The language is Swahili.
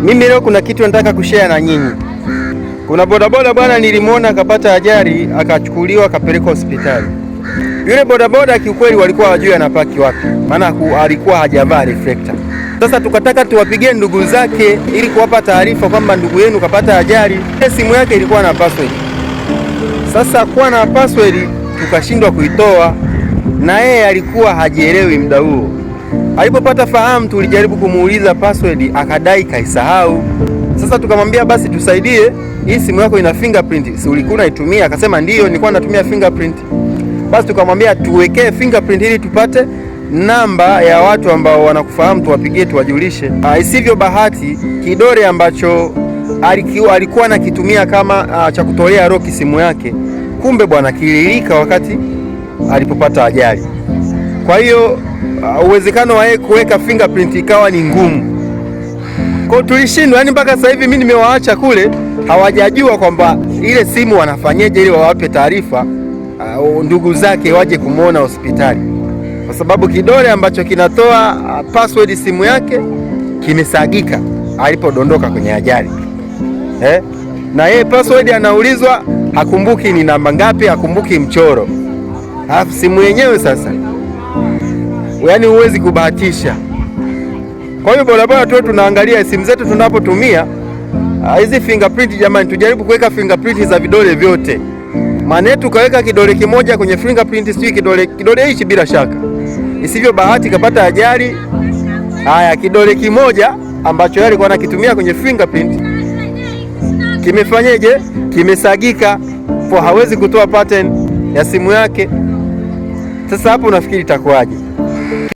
Mimi leo kuna kitu nataka kushare na nyinyi. Kuna bodaboda bwana, nilimwona akapata ajali, akachukuliwa akapelekwa hospitali. Yule bodaboda kiukweli walikuwa hawajui anapaki wapi, maana alikuwa hajavaa reflector. Sasa tukataka tuwapigie ndugu zake ili kuwapa taarifa kwamba ndugu yenu kapata ajali. Simu yake ilikuwa na password. Sasa kuwa na password tukashindwa kuitoa, na yeye alikuwa hajielewi muda huo. Alipopata fahamu tulijaribu kumuuliza password, akadai kaisahau. Sasa tukamwambia basi tusaidie, hii simu yako ina fingerprint, si ulikuwa unaitumia? Akasema ndio, nilikuwa natumia fingerprint. Basi tukamwambia tuwekee fingerprint ili tupate namba ya watu ambao wanakufahamu, tuwapigie tuwajulishe. Isivyo bahati, kidole ambacho alikuwa anakitumia kama cha kutolea roki simu yake, kumbe bwana kililika wakati alipopata ajali. Kwa hiyo uwezekano wa yeye kuweka fingerprint ikawa ni ngumu. Kwa tulishindwa, yani mpaka sasa hivi mimi nimewaacha kule, hawajajua kwamba ile simu wanafanyaje ili wawape taarifa ndugu zake waje kumuona hospitali, kwa sababu kidole ambacho kinatoa password simu yake kimesagika alipodondoka kwenye ajali. Na yeye password anaulizwa, hakumbuki ni namba ngapi, hakumbuki mchoro. Alafu simu yenyewe sasa, yaani huwezi kubahatisha. Kwa hiyo bodaboda tu tunaangalia simu zetu tunapotumia hizi fingerprint. Jamani, tujaribu kuweka fingerprint za vidole vyote. Maana tukaweka kidole kimoja kwenye fingerprint, sio kidole hichi, bila shaka isivyo bahati kapata ajali. Haya, kidole kimoja ambacho yeye alikuwa anakitumia kwenye fingerprint kimefanyeje? Kimesagika, kwa hawezi kutoa pattern ya simu yake. Sasa hapo unafikiri itakuwaje?